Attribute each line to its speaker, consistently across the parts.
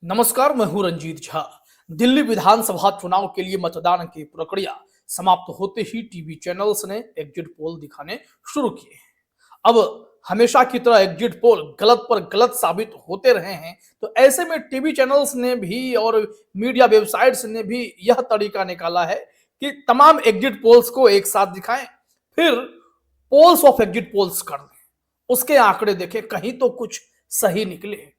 Speaker 1: नमस्कार, मैं हूं रंजीत झा। दिल्ली विधानसभा चुनाव के लिए मतदान की प्रक्रिया समाप्त होते ही टीवी चैनल्स ने एग्जिट पोल दिखाने शुरू किए हैं। अब हमेशा की तरह एग्जिट पोल गलत पर गलत साबित होते रहे हैं, तो ऐसे में टीवी चैनल्स ने भी और मीडिया वेबसाइट्स ने भी यह तरीका निकाला है कि तमाम एग्जिट पोल्स को एक साथ दिखाएं, फिर पोल्स ऑफ एग्जिट पोल्स कर दें, उसके आंकड़े देखें, कहीं तो कुछ सही निकले।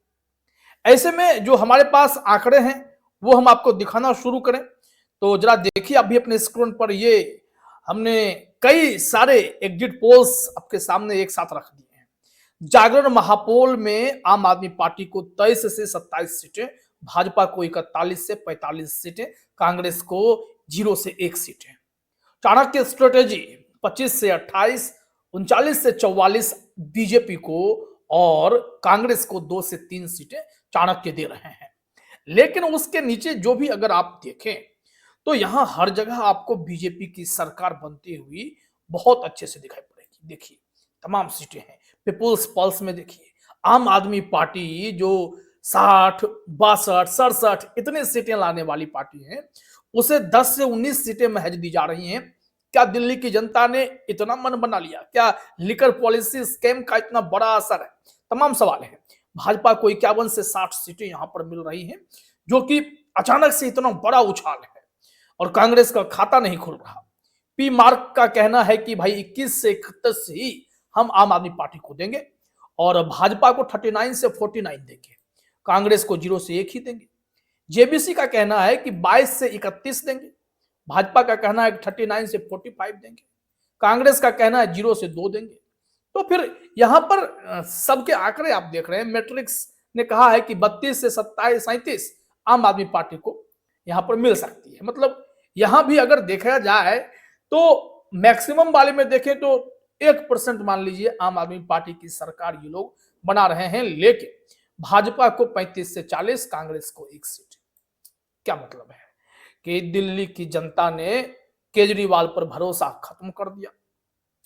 Speaker 1: ऐसे में जो हमारे पास आंकड़े हैं वो हम आपको दिखाना शुरू करें, तो जरा देखिए अभी अपने स्क्रीन पर ये हमने कई सारे एग्जिट पोल्स आपके सामने एक साथ रख दिए हैं। जागरण महापोल में आम आदमी पार्टी को 23 से 27 सीटें, भाजपा को 41 से 45 सीटें, कांग्रेस को 0 से 1 सीटें। चाणक्य स्ट्रेटेजी 25 से 28, 39 से 44 बीजेपी को और कांग्रेस को 2 से 3 सीटें चाणक्य दे रहे हैं। लेकिन उसके नीचे जो भी अगर आप देखें तो यहां हर जगह आपको बीजेपी की सरकार बनती हुई बहुत अच्छे से दिखाई पड़ेगी। देखिए तमाम सीटें हैं। पीपुल्स पल्स में देखिए आम आदमी पार्टी जो 60, 62, 67 इतने सीटें लाने वाली पार्टी है, उसे 10 से 19 सीटें महज दी जा रही हैं। क्या दिल्ली की जनता ने इतना मन बना लिया? क्या लिकर पॉलिसी स्कैम का इतना बड़ा असर है? तमाम सवाल है। भाजपा को 51 से 60 सीटें यहां पर मिल रही हैं, जो कि अचानक से इतना बड़ा उछाल है, और कांग्रेस का खाता नहीं खुल रहा। पी मार्क का कहना है कि भाई 21 से 31 ही हम आम आदमी पार्टी को देंगे और भाजपा को 39 से 49 देंगे, कांग्रेस को 0 से 1 ही देंगे। जेबीसी का कहना है कि 22 से 31 देंगे, भाजपा का कहना है कि 39 से 45 देंगे, कांग्रेस का कहना है 0 से 2 देंगे। तो फिर यहां पर सबके आंकड़े आप देख रहे हैं। मैट्रिक्स ने कहा है कि 32 से 27, 37 आम आदमी पार्टी को यहां पर मिल सकती है। मतलब यहां भी अगर देखा जाए तो मैक्सिमम वाले में देखें तो 1% मान लीजिए आम आदमी पार्टी की सरकार ये लोग बना रहे हैं, लेकिन भाजपा को 35 से 40, कांग्रेस को 1 सीट। क्या मतलब है कि दिल्ली की जनता ने केजरीवाल पर भरोसा खत्म कर दिया।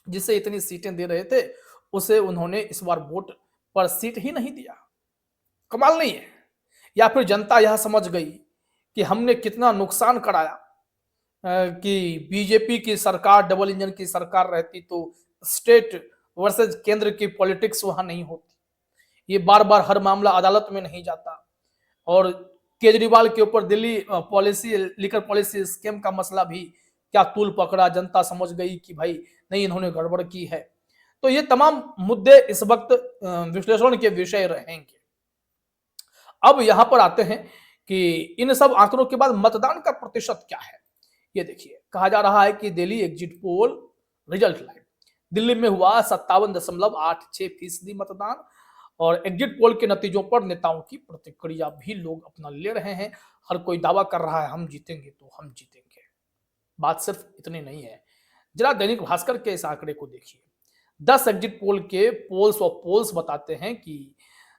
Speaker 1: जिसे इतनी सीटें दे रहे थे उसे उन्होंने इस बार वोट पर सीट ही नहीं दिया। कमाल नहीं है? या फिर जनता यह समझ गई कि हमने कितना नुकसान कराया, कि बीजेपी की सरकार, डबल इंजन की सरकार रहती तो स्टेट वर्सेस केंद्र की पॉलिटिक्स वहां नहीं होती, ये बार बार हर मामला अदालत में नहीं जाता, और केजरीवाल के ऊपर Delhi policy, liquor policy scam का मसला भी क्या तूल पकड़ा। जनता समझ गई कि भाई नहीं, इन्होंने गड़बड़ की है। तो ये तमाम मुद्दे इस वक्त विश्लेषण के विषय रहेंगे। अब यहां पर आते हैं कि इन सब आंकड़ों के बाद मतदान का प्रतिशत क्या है। ये देखिए, कहा जा रहा है कि Delhi exit poll result live, Delhi में हुआ 57.86% मतदान, और एग्जिट पोल के नतीजों पर नेताओं की प्रतिक्रिया भी लोग अपना ले रहे हैं। हर कोई दावा कर रहा है हम जीतेंगे तो हम जीतेंगे। बात सिर्फ इतनी नहीं है, जरा दैनिक भास्कर के इस आंकड़े को देखिए। 10 एग्जिट पोल के पोल्स ऑफ पोल्स बताते हैं कि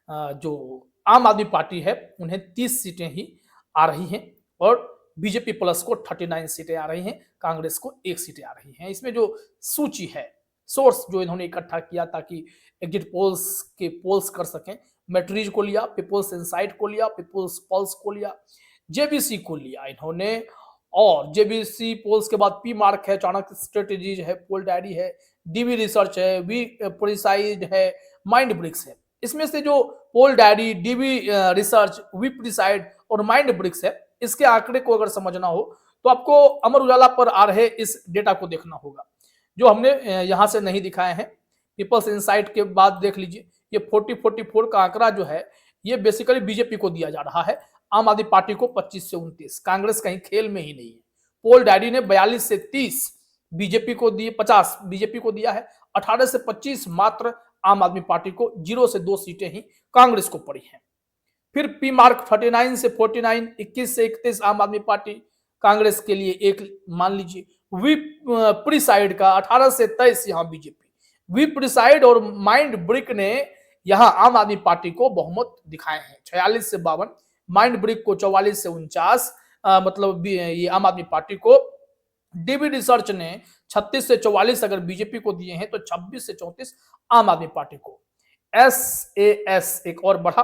Speaker 1: जो आम आदमी पार्टी है उन्हें 30 सीटें ही आ रही हैं, और बीजेपी प्लस को 39 सीटें आ रही हैं, कांग्रेस को 1 सीटें आ रही हैं। इसमें जो सूची है, सोर्स जो इन्होंने इकट्ठा किया ताकि एग्जिट पोल्स के पोल्स कर सकें, मैट्रीज को लिया, पीपुल्स इनसाइट को लिया, पीपुल्स पल्स को लिया, जेबीसी को लिया इन्होंने, और जेबीसी पोल्स के बाद पी मार्क है, चाणक्य स्ट्रेटेजीज है, पोल डायरी है, डीबी रिसर्च है, वी प्रिसाइड है, माइंड ब्रिक्स है। इसमें से जो poll diary, DB research, V preside और माइंड ब्रिक्स है, इसके आंकड़े को अगर समझना हो तो आपको अमर उजाला पर आ रहे इस डेटा को देखना होगा, जो हमने यहां से नहीं दिखाए हैं। पीपल्स इनसाइट के बाद देख लीजिए, ये 40-44 का आंकड़ा जो है ये बेसिकली बीजेपी को दिया जा रहा है, आम आदमी पार्टी को 25 से 29, कांग्रेस कहीं खेल में ही नहीं है। पोल डायरी ने 42 से 30 बीजेपी को दिए, 50 बीजेपी को दिया है, 18 से 25 मात्र आम आदमी पार्टी को, 0 से 2 सीटें ही कांग्रेस को पड़ी हैं। फिर पी मार्क 39 से 49, 21 से 31 आम आदमी पार्टी, कांग्रेस के लिए 1 मान लीजिए। वी प्रिसाइड का 18 से 23 यहां बीजेपी, वी प्रिसाइड और माइंड ब्रिक ने यहां आम आदमी पार्टी को बहुमत दिखाए हैं, 46 से 52, माइंड ब्रिक को 44 से 49, मतलब ये आम आदमी पार्टी को। डीबी रिसर्च ने 36 से 44 अगर बीजेपी को दिए हैं तो 26 से 34 आम आदमी पार्टी को। एस एक और बढ़ा,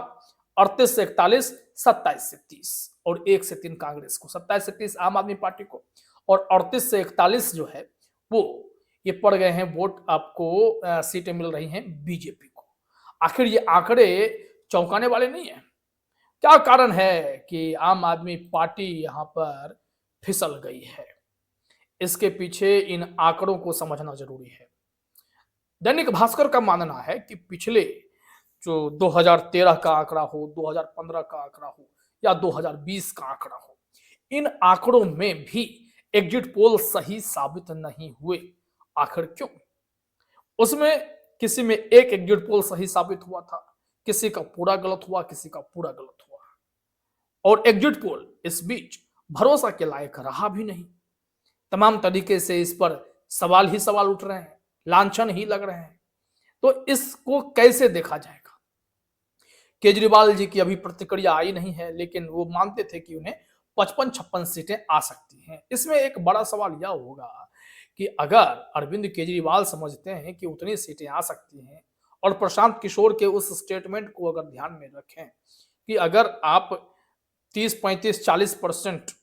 Speaker 1: 38 से 41 27 से 30 और 1 से 3 कांग्रेस को, 27 से 30 आम आदमी पार्टी को और 38 से 41 जो है वो ये पड़ गए हैं वोट आपको, सीटें मिल रही हैं बीजेपी को। आखिर ये आंकड़े चौंकाने वाले नहीं है? क्या कारण है कि आम आदमी पार्टी यहां पर फिसल गई है? इसके पीछे इन आंकड़ों को समझना जरूरी है। दैनिक भास्कर का मानना है कि पिछले जो 2013 का आंकड़ा हो, 2015 का आंकड़ा हो या 2020 का आंकड़ा हो, इन आंकड़ों में भी एग्जिट पोल सही साबित नहीं हुए। आखिर क्यों? उसमें किसी में एक एग्जिट पोल सही साबित हुआ था, किसी का पूरा गलत हुआ, किसी का पूरा गलत हुआ और एग्जिट पोल इस बीच भरोसा के लायक रहा भी नहीं। तमाम तरीके से इस पर सवाल ही सवाल उठ रहे हैं, लांछन ही लग रहे हैं। तो इसको कैसे देखा जाएगा? केजरीवाल जी की अभी प्रतिक्रिया आई नहीं है, लेकिन वो मानते थे कि उन्हें 55-56 सीटें आ सकती हैं। इसमें एक बड़ा सवाल यह होगा कि अगर अरविंद केजरीवाल समझते हैं कि उतनी सीटें आ सकती हैं और प्रशांत किशोर के उस स्टेटमेंट को अगर ध्यान में रखें कि अगर आप 30, 35, 40%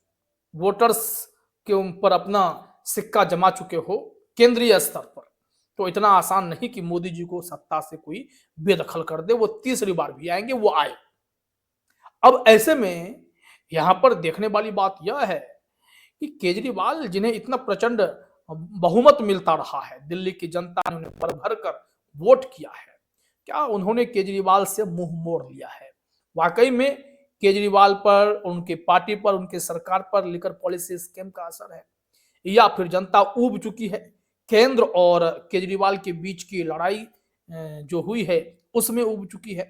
Speaker 1: वोटर्स के ऊपर अपना सिक्का जमा चुके हो केंद्रीय स्तर पर, तो इतना आसान नहीं कि मोदी जी को सत्ता से कोई बेदखल कर दे। वो तीसरी बार भी आएंगे, वो आए। अब ऐसे में यहां पर देखने वाली बात यह है कि केजरीवाल जिन्हें इतना प्रचंड बहुमत मिलता रहा है, दिल्ली की जनता ने उन्हें भर भर कर वोट किया है, क्या उन्होंने केजरीवाल से मुंह मोड़ लिया है? वाकई में केजरीवाल पर, उनके पार्टी पर, उनके सरकार पर लिकर पॉलिसी स्कीम का असर है या फिर जनता ऊब चुकी है? केंद्र और केजरीवाल के बीच की लड़ाई जो हुई है उसमें ऊब चुकी है?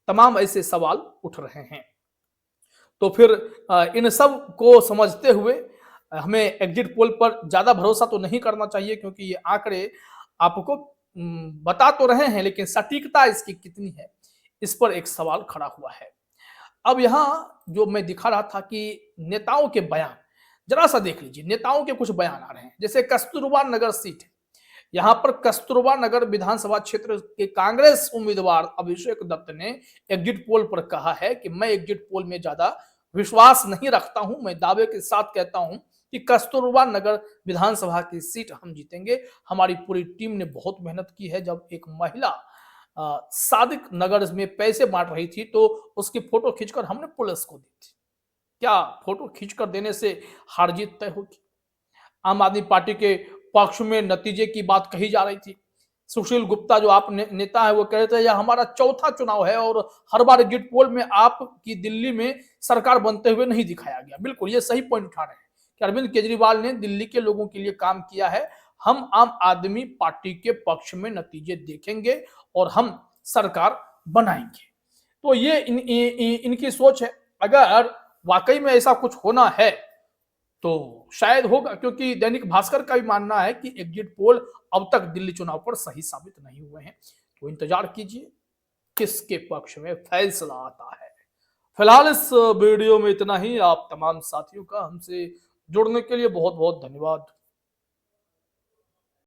Speaker 1: तमाम ऐसे सवाल उठ रहे हैं। तो फिर इन सब को समझते हुए हमें एग्जिट पोल पर ज्यादा भरोसा तो नहीं करना चाहिए, क्योंकि ये आंकड़े आपको बता तो रहे हैं, लेकिन सटीकता इसकी कितनी है, इस पर एक सवाल खड़ा हुआ है। अब यहां जो मैं दिखा रहा था कि नेताओं के बयान, जरा सा देख लीजिए, नेताओं के कुछ बयान आ रहे हैं। जैसे कस्तूरबा नगर सीट है, यहां पर कस्तूरबा नगर विधानसभा क्षेत्र के कांग्रेस उम्मीदवार अभिषेक दत्त ने एग्जिट पोल पर कहा है कि मैं एग्जिट पोल में ज्यादा विश्वास नहीं रखता हूं, मैं दावे के साथ कहता हूं कि कस्तूरबा नगर विधानसभा की सीट हम जीतेंगे। हमारी पूरी टीम ने बहुत मेहनत की है। जब एक महिला सादिक नगर में पैसे बांट रही थी तो उसकी फोटो खींचकर हमने पुलिस को दी थी। क्या फोटो खींचकर देने से हार जीत तय होगी? आम आदमी पार्टी के पक्ष में नतीजे की बात कही जा रही थी। सुशील गुप्ता जो आप नेता है वो कह रहे थे यह हमारा चौथा चुनाव है और हर बार एग्जिट पोल में आपकी दिल्ली में सरकार बनते हुए नहीं दिखाया गया। बिल्कुल ये सही पॉइंट उठा रहे हैं कि अरविंद केजरीवाल ने दिल्ली के लोगों के लिए काम किया है। हम आम आदमी पार्टी के पक्ष में नतीजे देखेंगे और हम सरकार बनाएंगे। तो ये इनकी सोच है। अगर वाकई में ऐसा कुछ होना है तो शायद होगा, क्योंकि दैनिक भास्कर का भी मानना है कि एग्जिट पोल अब तक दिल्ली चुनाव पर सही साबित नहीं हुए हैं। तो इंतजार कीजिए किसके पक्ष में फैसला आता है। फिलहाल इस वीडियो में इतना ही। आप तमाम साथियों का हमसे जुड़ने के लिए बहुत बहुत धन्यवाद।